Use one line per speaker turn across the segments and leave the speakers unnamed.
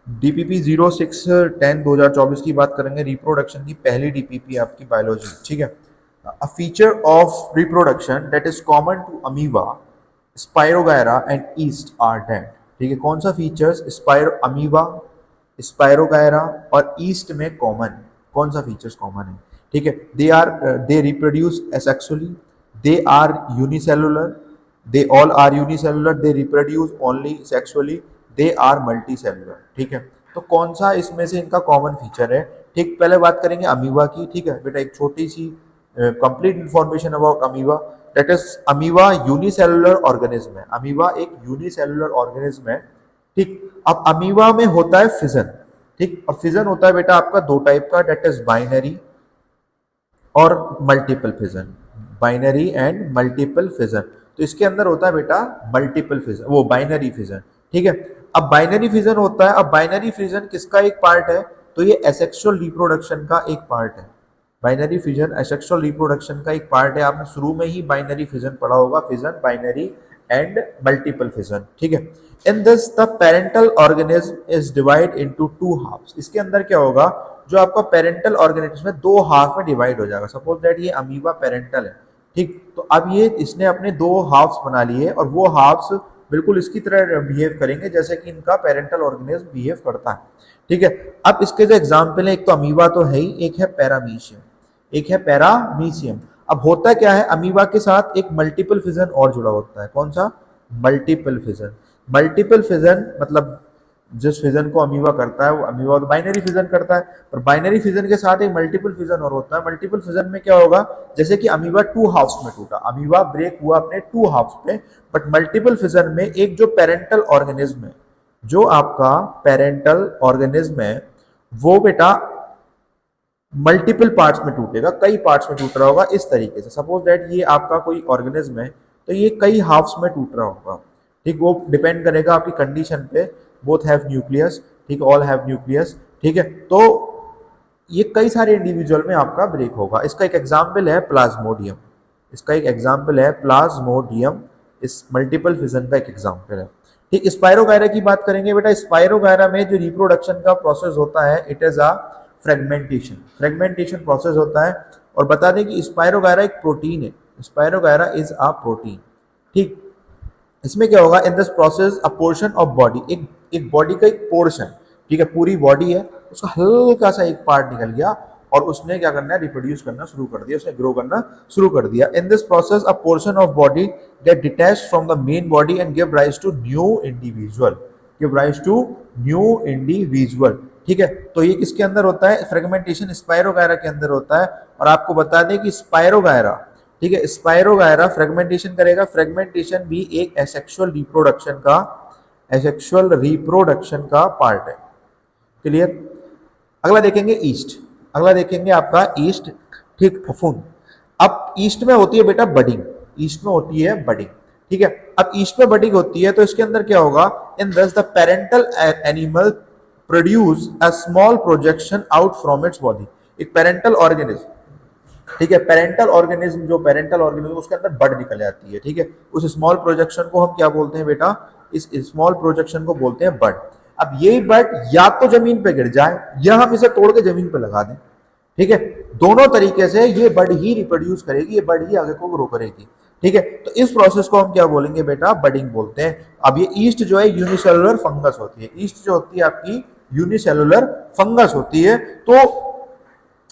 DPP 06/10/2024 की बात करेंगे, रिप्रोडक्शन की पहली डीपीपी आपकी बायोलॉजी, ठीक है। A feature of reproduction that is common to amoeba, spirogyra and yeast are that, ठीक है। कौन सा फीचर्स स्पायरो अमीबा, स्पायरोगायरा और ईस्ट में कॉमन है, कौन सा फीचर्स कॉमन है, ठीक है। They reproduce asexually, they are unicellular, they all are unicellular, they reproduce only sexually, they are multicellular, ठीक है। तो कौन सा इसमें से इनका कॉमन फीचर है, ठीक। पहले बात करेंगे अमीबा की, ठीक है बेटा, एक छोटी सी complete information about amoeba, that is amoeba unicellular organism है। अमीबा एक यूनिसेलुलर ऑर्गेनिज्म है, ठीक। अब अमीबा में होता है फिजन, ठीक। और फिजन होता है बेटा आपका दो टाइप का, दैट इज बाइनरी और multiple fission, binary and multiple fission. तो इसके अंदर होता है बेटा मल्टीपल फिजन, वो बाइनरी फिजन, ठीक है। अब बाइनरी फिजन होता है, अब बाइनरी फिजन किसका एक पार्ट है, तो ये एसेक्सुअल रिप्रोडक्शन का एक पार्ट है। बाइनरी फिजन एसेक्सुअल रिप्रोडक्शन का एक पार्ट है। आपने शुरू में ही बाइनरी फिजन पढ़ा होगा, fission binary and multiple fission, ठीक है। In this the parental organism is divide into two halfs. इसके अंदर क्या होगा, जो आपका पेरेंटल ऑर्गेनिज्म है दो हाफ में डिवाइड हो जाएगा। सपोज दैट ये अमीबा पेरेंटल है, ठीक। तो अब ये इसने अपने दो हाफ्स बना लिए और वो हाफ्स बिल्कुल इसकी तरह बिहेव करेंगे जैसे कि इनका पेरेंटल ऑर्गेनिज्म बिहेव करता है, ठीक है। अब इसके जो एग्जाम्पल है, एक तो अमीबा तो है ही, एक है पैरामीशियम, एक है पैरामीशियम। अब होता क्या है, अमीबा के साथ एक मल्टीपल फिजन और जुड़ा होता है, कौन सा, मल्टीपल फिजन। मल्टीपल फिजन मतलब जिस फिजन को अमीबा करता है वो अमीबा तो बाइनरी फिजन करता है, पर बाइनरी फिजन के साथ एक मल्टीपल फिजन और होता है। मल्टीपल फिजन में क्या होगा, जैसे कि अमीबा टू हाफ्स में टूटा, अमीबा ब्रेक हुआ अपने टू हाफ्स पे, बट मल्टीपल फिजन में एक जो पेरेंटल ऑर्गेनिज्म है, जो आपका पेरेंटल ऑर्गेनिज्म है वो बेटा मल्टीपल पार्ट्स में टूटेगा, कई पार्ट्स में टूट रहा होगा इस तरीके से। सपोज दैट ये आपका कोई ऑर्गेनिज्म है तो ये कई हाफ्स में टूट रहा होगा, ठीक। वो डिपेंड करेगा आपकी कंडीशन पे, बोथ हैव न्यूक्लियस, ठीक, ऑल हैव न्यूक्लियस, ठीक है। तो ये कई सारे इंडिविजुअल में आपका ब्रेक होगा। इसका एक एग्जाम्पल है प्लाज्मोडियम, इसका एक एग्जाम्पल है प्लाज्मोडियम, इस मल्टीपल फिजन का एक एग्जाम्पल है, ठीक। स्पायरोगायरा की बात करेंगे बेटा, स्पायरोगायरा में जो रिप्रोडक्शन का प्रोसेस होता है it is a fragmentation, fragmentation process होता है। और बता दें कि स्पायरोगायरा एक प्रोटीन है, स्पायरोगायरा इज अ प्रोटीन, ठीक। इसमें क्या होगा, इन this process a portion of body, एक बॉडी का एक पोर्शन, ठीक है, पूरी बॉडी है उसका हल्का सा एक पार्ट निकल गया और उसने क्या करना है, रिप्रोड्यूस करना शुरू कर दिया, उसने ग्रो करना शुरू कर दिया। In this process a portion of body get detached from the main body and give rise to new individual, give rise to new individual, ठीक है। तो ये किसके अंदर होता है, फ्रेगमेंटेशन स्पायरोगायरा के अंदर होता है। और आपको बता दें कि स्पायरोगायरा, ठीक है, स्पायरोगायरा फ्रेगमेंटेशन करेगा, फ्रेगमेंटेशन भी एक एसेक्सुअल रिप्रोडक्शन का, एसेक्सुअल रिप्रोडक्शन का पार्ट है, क्लियर। अगला देखेंगे ईस्ट, अगला देखेंगे आपका ईस्ट, ठीक, फफूंद। अब ईस्ट में होती है बेटा बडिंग, ईस्ट में होती है बडिंग, ठीक है। अब ईस्ट में बडिंग होती है तो इसके अंदर क्या होगा, इन दस the parental animal produce a small projection out from its body, एक पेरेंटल ऑर्गेनिज्म, ठीक है, पेरेंटल ऑर्गेनिज्म, जो पेरेंटल ऑर्गेनिज्म उसके अंदर बड निकल जाती है, ठीक है। उस स्मॉल प्रोजेक्शन को हम क्या बोलते हैं बेटा, इस स्मॉल प्रोजेक्शन को बोलते हैं बड। अब ये बड या तो जमीन पे गिर जाए या हम इसे तोड़ के जमीन पे लगा दें, ठीक है। दोनों तरीके से ये बड ही रिप्रोड्यूस करेगी, ये बड ही आगे को ग्रो करेगी, ठीक है। तो इस प्रोसेस को हम क्या बोलेंगे बेटा, बडिंग बोलते हैं। अब ये ईस्ट जो है यूनिसेलुलर फंगस होती है, ईस्ट जो होती है आपकी यूनिसेलुलर फंगस होती है। तो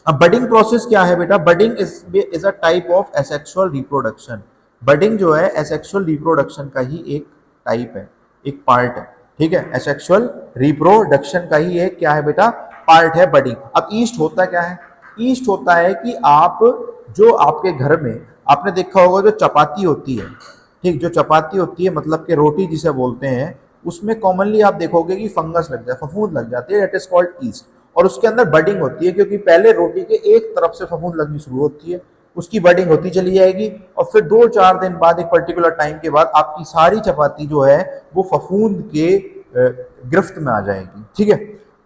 अब बडिंग प्रोसेस क्या है बेटा, budding is a type of asexual reproduction, budding जो है एसेक्सुअल रिप्रोडक्शन का ही एक टाइप है, एक पार्ट है, ठीक है। एसेक्सुअल रिप्रोडक्शन का ही एक क्या है बेटा, पार्ट है बडिंग। अब ईस्ट होता क्या है, ईस्ट होता है कि आप जो आपके घर में आपने देखा होगा जो चपाती होती है, ठीक, जो चपाती होती है मतलब कि रोटी जिसे बोलते हैं, उसमें कॉमनली आप देखोगे कि फंगस लग जाए, फफूंद लग जाती है, दैट इज कॉल्ड ईस्ट। और उसके अंदर बडिंग होती है क्योंकि पहले रोटी के एक तरफ से फफूंद लगनी शुरू होती है, उसकी बडिंग होती चली जाएगी और फिर 2-4 दिन बाद एक पर्टिकुलर टाइम के बाद आपकी सारी चपाती जो है वो फफूंद के गिरफ्त में आ जाएगी, ठीक है।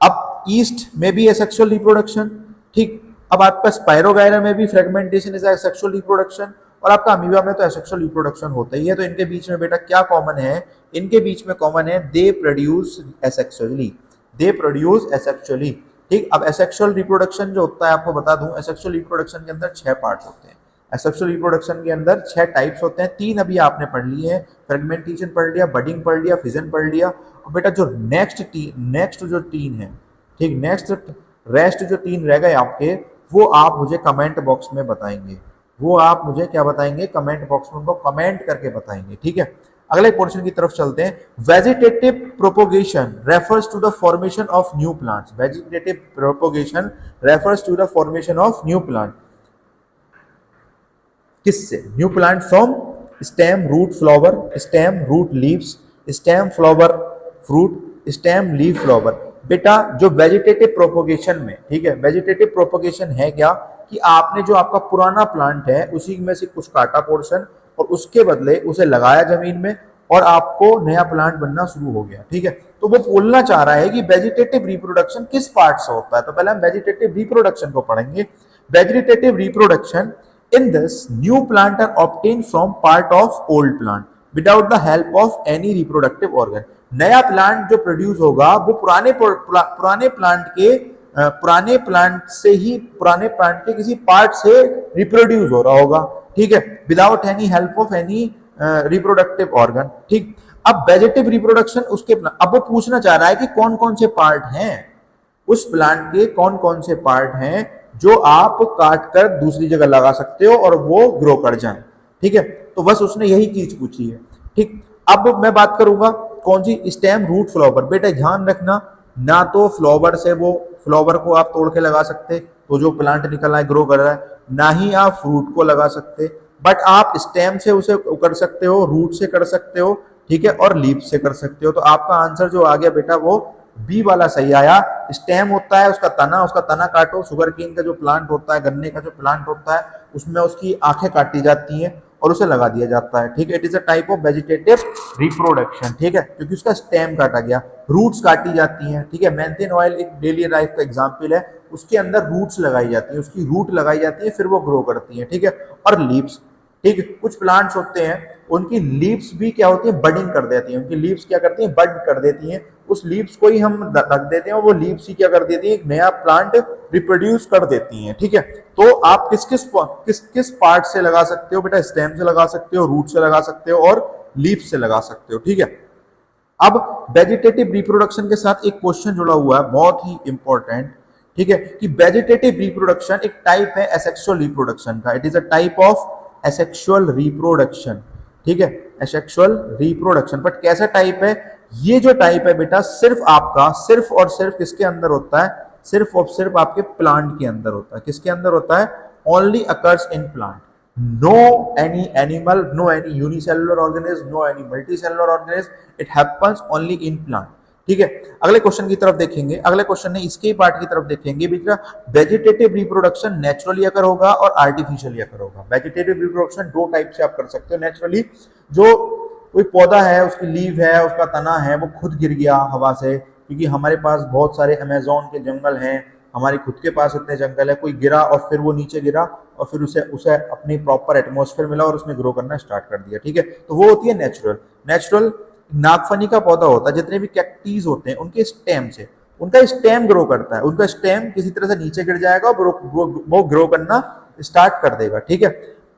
अब ईस्ट में भी है सेक्सुअल रिप्रोडक्शन, ठीक। अब आपका स्पायरोगायरा में भी फ्रेगमेंटेशन इज सेक्सुअल रिप्रोडक्शन और आपका अमीबा में तो एसेक्सुअल रिप्रोडक्शन होता ही है। तो इनके बीच में बेटा क्या कॉमन है, इनके बीच में कॉमन है they produce asexually, they produce asexually. ठीक, अब एसेक्सुअल रिप्रोडक्शन जो होता है आपको बता दूं, एसेक्सुअल रिप्रोडक्शन के अंदर 6 पार्ट्स होते हैं। एसेक्सुअल रिप्रोडक्शन के अंदर 6 टाइप्स होते हैं, 3 अभी आपने पढ़ लिए हैं, फ्रेगमेंटेशन पढ़ लिया, बडिंग पढ़ लिया, फिजन पढ़ लिया। और बेटा जो नेक्स्ट जो 3 है, ठीक, रेस्ट जो 3 रह गए आपके, वो आप मुझे कमेंट बॉक्स में बताएंगे। वो आप मुझे क्या बताएंगे, कमेंट बॉक्स में उनको कमेंट करके बताएंगे। ठीक है, अगले पोर्शन की तरफ चलते हैं। Vegetative propagation refers to the formation of new plants. Vegetative propagation refers to the formation of new plant. किससे? New plant from stem, root, flower, stem, root, leaves, stem, flower, fruit, stem, leaf, flower. बेटा जो vegetative propagation में, ठीक है, vegetative propagation है क्या कि आपने जो आपका पुराना प्लांट है उसी में से कुछ काटा पोर्शन और उसके बदले उसे लगाया जमीन में और आपको नया प्लांट बनना शुरू हो गया। ठीक है, तो वो बोलना चाह रहा है कि वेजिटेटिव रिप्रोडक्शन किस पार्ट से होता है। तो पहले हम वेजिटेटिव रिप्रोडक्शन को पढ़ेंगे। Vegetative reproduction in this new plant are obtain from part of old plant without the help of any reproductive organ. नया प्लांट जो प्रोड्यूस होगा वो पुराने प्लांट के किसी पार्ट से रिप्रोड्यूस हो रहा होगा। ठीक है, without any help of any reproductive organ. ठीक, अब वेजिटेटिव रिप्रोडक्शन अब वो पूछना चाह रहा है कि कौन कौन से पार्ट हैं उस प्लांट के, कौन कौन से पार्ट हैं जो आप काट कर दूसरी जगह लगा सकते हो और वो ग्रो कर जाएं। ठीक है, तो बस उसने यही चीज पूछी है। ठीक, अब मैं बात करूंगा कौन सी, स्टेम, रूट, फ्लावर। बेटा ध्यान रखना, ना तो फ्लावर से वो फ्लावर को आप तोड़ के लगा सकते तो जो प्लांट निकल रहा है ग्रो कर रहा है, ना ही आप फ्रूट को लगा सकते, बट आप स्टेम से उसे कर सकते हो, रूट से कर सकते हो, ठीक है, और लीफ से कर सकते हो। तो आपका आंसर जो आ गया बेटा वो बी वाला सही आया। स्टेम होता है उसका तना काटो। शुगर केन का जो प्लांट होता है, गन्ने का जो प्लांट होता है, उसमें उसकी आंखें काटी जाती हैं और उसे लगा दिया जाता है। ठीक है, it is a type of vegetative reproduction. ठीक है, क्योंकि उसका स्टेम काटा गया, रूट्स काटी जाती हैं। ठीक है, मेंथेन ऑयल एक डेली लाइफ का एग्जाम्पल है, उसके अंदर रूट्स लगाई जाती है, उसकी रूट लगाई जाती है, फिर वो ग्रो करती है। ठीक है, और लीव्स, ठीक है, कुछ प्लांट्स होते हैं उनकी लीव्स भी क्या होती है, बडिंग कर देती हैं। उनकी लीव्स क्या करती हैं, बड कर देती हैं। उस लीव्स को ही हम रख देते हैं और वो लीव्स ही क्या कर देती है, एक नया प्लांट रिप्रोड्यूस कर देती हैं। ठीक है, तो आप किस किस पार्ट से लगा सकते हो बेटा, स्टेम से लगा सकते हो, रूट से लगा सकते हो और लीफ से लगा सकते हो। ठीक है, अब वेजिटेटिव रिप्रोडक्शन के साथ एक क्वेश्चन जुड़ा हुआ है बहुत ही इंपॉर्टेंट। ठीक है, कि वेजिटेटिव रिप्रोडक्शन एक टाइप है एसेक्सुअल रिप्रोडक्शन का। It is a type of asexual reproduction. ठीक है, एसेक्सुअल रिप्रोडक्शन, बट कैसा टाइप है? ये जो टाइप है बेटा सिर्फ आपका सिर्फ और सिर्फ किसके अंदर होता है, सिर्फ और सिर्फ आपके प्लांट के अंदर होता है। किसके अंदर होता है? Only occurs in plant. No any animal, no any unicellular organism, no any multicellular organism, it happens only in plant. ठीक है, अगले क्वेश्चन की तरफ देखेंगे। अगले क्वेश्चन ने इसके पार्ट की तरफ देखेंगे बेटा, वेजिटेटिव रिप्रोडक्शन नेचुरली अकर होगा और आर्टिफिशियली अकर होगा। वेजिटेटिव रिप्रोडक्शन दो टाइप से आप कर सकते हो। नेचुरली, जो कोई पौधा है, उसकी लीव है, उसका तना है, वो खुद गिर गया हवा से, क्योंकि हमारे पास बहुत सारे अमेजोन के जंगल हैं, हमारे खुद के पास इतने जंगल है, कोई गिरा और फिर वो नीचे गिरा और फिर उसे उसे अपनी प्रॉपर एटमॉस्फेयर मिला और उसने ग्रो करना स्टार्ट कर दिया। ठीक है, तो वो होती है नेचुरल। नागफनी का पौधा होता है, जितने भी कैक्टीज होते हैं उनके स्टेम से, उनका स्टेम ग्रो करता है, उनका स्टेम किसी तरह से नीचे गिर जाएगा और वो ग्रो करना स्टार्ट कर देगा। ठीक है,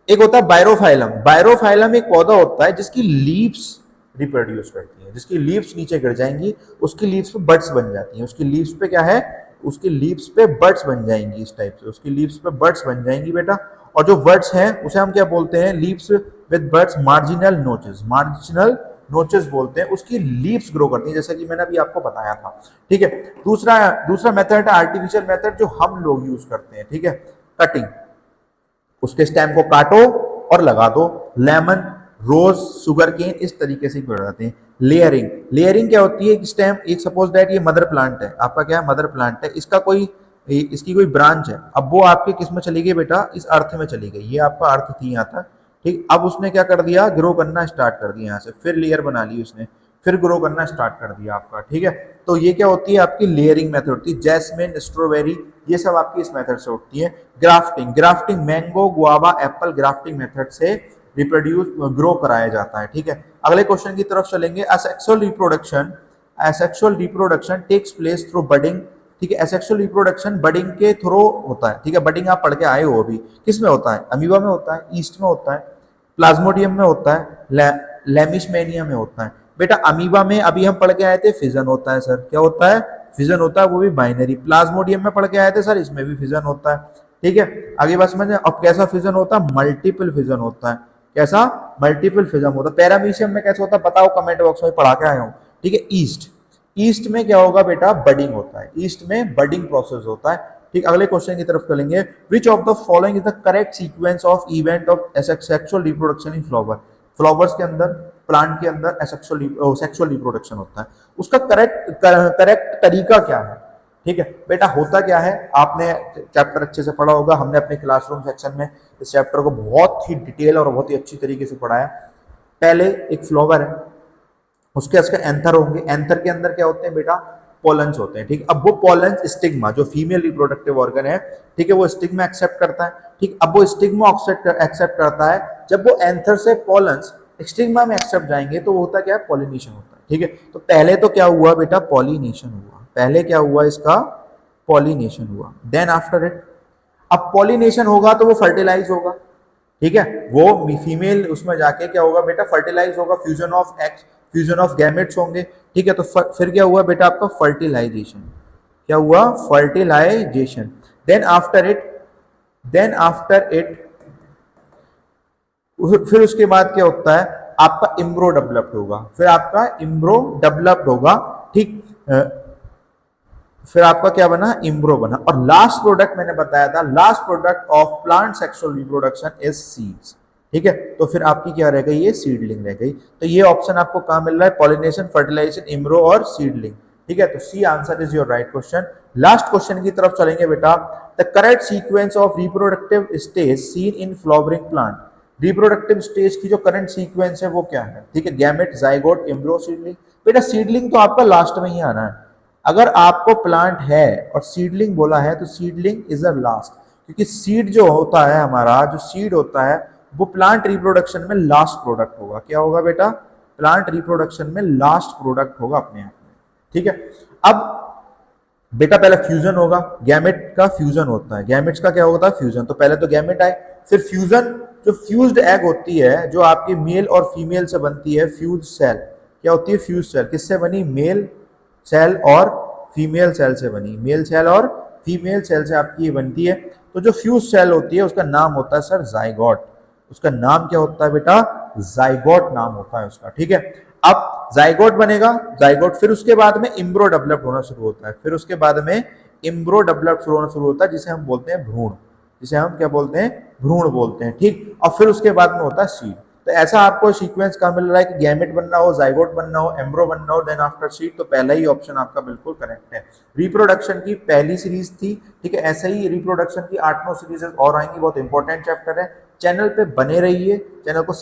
एक होता है बायरोफाइलम। बायरोफाइलम एक पौधा होता है जिसकी लीव्स रिप्रोड्यूस करती है, जिसकी लीव्स नीचे गिर जाएंगी, उसकी लीव्स पे बड्स बन जाती हैं। उसकी लीव्स पे क्या है, उसकी लीव्स पे बड्स बन जाएंगी, इस टाइप से उसकी लीव्स पे बड्स बन जाएंगी बेटा। और जो बड्स हैं उसे हम क्या बोलते हैं, leaves with buds, marginal notches बोलते हैं। उसकी लीव्स ग्रो करती हैं, जैसा कि मैंने अभी आपको बताया था। ठीक है, दूसरा मेथड है आर्टिफिशियल मेथड, जो हम लोग यूज करते हैं। ठीक है, कटिंग, उसके स्टेम को काटो और लगा दो। लेमन, रोज, सुगर केन इस तरीके से बढ़ जाते हैं। लेयरिंग क्या होती है, स्टेम, एक सपोज दैट ये मदर प्लांट है, आपका क्या है, मदर प्लांट है, इसकी कोई ब्रांच है। अब वो आपके किस में चली गई बेटा, इस अर्थ में चली गई। ये आपका अर्थ थी यहाँ तक। ठीक, अब उसने क्या कर दिया, ग्रो करना स्टार्ट कर दिया यहाँ से, फिर लेयर बना ली उसने, फिर ग्रो करना स्टार्ट कर दिया आपका। ठीक है, तो ये क्या होती है, आपकी लेयरिंग मेथड होती है। जैस्मिन, स्ट्रॉबेरी, ये सब आपकी इस मेथड से होती है। Grafting mango, guava, Apple, grafting method से रिप्रोड्यूस ग्रो कराया जाता है। ठीक है, अगले क्वेश्चन की तरफ चलेंगे। Asexual asexual reproduction takes place through budding, ठीक है। एसेक्सुअल रिप्रोडक्शन बडिंग के थ्रू होता है, ठीक है। बडिंग आप पढ़ के आए हो अभी, किस में होता है? अमीबा में होता है, ईस्ट में होता है, प्लाज्मोडियम में होता है, लेमिशमेनिया में होता है। बेटा अमीबा में अभी हम पढ़ के आए थे फिजन होता है सर, क्या होता है? फिजन होता है, वो भी बाइनरी। प्लाज्मोडियम में पढ़ के आए थे सर, इसमें भी फिजन होता है, ठीक है। आगे बात समझ। अब कैसा फिजन होता है? मल्टीपल फिजन होता है। कैसा? मल्टीपल फिजन होता है। पैरामीशियम में कैसा होता है बताओ, कमेंट बॉक्स में पढ़ा के आया हूं, ठीक है। ईस्ट, ईस्ट में क्या होगा बेटा? बडिंग होता है, ईस्ट में बडिंग प्रोसेस होता है, ठीक। अगले क्वेश्चन की तरफ चलेंगे। Which of the following is the correct sequence of event of sexual reproduction in flower? Flowers के अंदर, प्लांट के अंदर सेक्सुअल रिप्रोडक्शन होता है, उसका करेक्ट तरीका क्या है, ठीक है। बेटा होता क्या है, आपने चैप्टर अच्छे से पढ़ा होगा, हमने अपने क्लासरूम सेक्शन में इस चैप्टर को बहुत ही डिटेल और बहुत ही अच्छी तरीके से पढ़ाया। पहले एक फ्लावर है, उसके एंथर होंगे, एंथर के अंदर क्या होते हैं बेटा? पोलन्स होते हैं, ठीक। अब वो पोलन्स स्टिग्मा, जो फीमेल रिप्रोडक्टिव ऑर्गन है, ठीक है, वो स्टिग्मा एक्सेप्ट करता है, ठीक। अब वो स्टिग्मा एक्सेप्ट करता है, जब वो एंथर से पोलन्स स्टिग्मा में एक्सेप्ट जाएंगे तो वो होता क्या है? पॉलिनेशन होता है, ठीक है। तो पहले तो क्या हुआ बेटा? पॉलिनेशन हुआ। पहले क्या हुआ इसका? पॉलिनेशन हुआ। देन आफ्टर इट, अब पॉलिनेशन होगा तो वो फर्टिलाइज होगा, ठीक है। वो फीमेल उसमें जाके क्या होगा बेटा? फर्टिलाइज होगा, fusion of x, fusion of gametes होंगे, ठीक है। तो फिर क्या हुआ बेटा? आपका फर्टिलाइजेशन। क्या हुआ? फर्टिलाइजेशन। देन आफ्टर इट, फिर उसके बाद क्या होता है? आपका इम्ब्रो डेवलप्ड होगा, फिर आपका इम्ब्रो डेवलप्ड होगा, ठीक। फिर आपका क्या बना? इम्ब्रो बना। और लास्ट प्रोडक्ट मैंने बताया था, last product of plant sexual reproduction is seeds, ठीक है। तो फिर आपकी क्या रह गई? ये सीडलिंग रह गई। तो ये ऑप्शन आपको कहां मिल रहा है? पॉलिनेशन, फर्टिलाइजेशन, इम्ब्रो और सीडलिंग, ठीक है। तो C answer is your right question. Last question की तरफ चलेंगे बेटा। The correct sequence of reproductive stage seen in flowering plant. Reproductive stage की जो करंट सीक्वेंस है वो क्या है, ठीक है? Gamete, zygote, एम्ब्रो, seedling. बेटा सीडलिंग तो आपका लास्ट में ही आना है। अगर आपको प्लांट है और सीडलिंग बोला है तो सीडलिंग इज अ लास्ट, क्योंकि सीड जो होता है हमारा, जो सीड होता है वो प्लांट रिप्रोडक्शन में लास्ट प्रोडक्ट होगा। क्या होगा बेटा? प्लांट रिप्रोडक्शन में लास्ट प्रोडक्ट होगा अपने आप में, ठीक है। अब बेटा पहले फ्यूजन होगा, गैमेट का फ्यूजन होता है, गैमेट्स का क्या होता है? फ्यूजन। तो पहले तो गैमेट आए, फिर फ्यूजन, जो फ्यूज्ड एग होती है, जो आपकी मेल और फीमेल से बनती है, फ्यूज सेल। क्या होती है? Fuse cell. किससे बनी? मेल सेल और फीमेल सेल से बनी, मेल सेल और फीमेल सेल से आपकी ये बनती है। तो जो फ्यूज सेल होती है उसका नाम होता है सर जाइगोट। उसका नाम क्या होता है बेटा? जाइगोट नाम होता है उसका, ठीक है। अब जाइगोट बनेगा, जाइगोट, फिर उसके बाद में इम्ब्रो डेवलप होना शुरू होता है, फिर उसके बाद में इम्ब्रो डेवलप होना शुरू होता है, जिसे हम बोलते हैं भ्रूण, जिसे हम क्या बोलते हैं? भ्रूण बोलते हैं, ठीक। और फिर उसके बाद में होता है सीड। तो ऐसा आपको सीक्वेंस कहाँ मिल रहा है कि गैमेट बनना हो, जाइगोट बनना हो, एम्ब्रो बनना हो, देन आफ्टर सीड। तो पहला ही ऑप्शन आपका बिल्कुल करेक्ट है। रिप्रोडक्शन की पहली सीरीज थी, ठीक है। ऐसे ही रिप्रोडक्शन की 8-9 सीरीज और आएंगी, बहुत इंपॉर्टेंट चैप्टर है। चैनल पे बने रहिए, चैनल को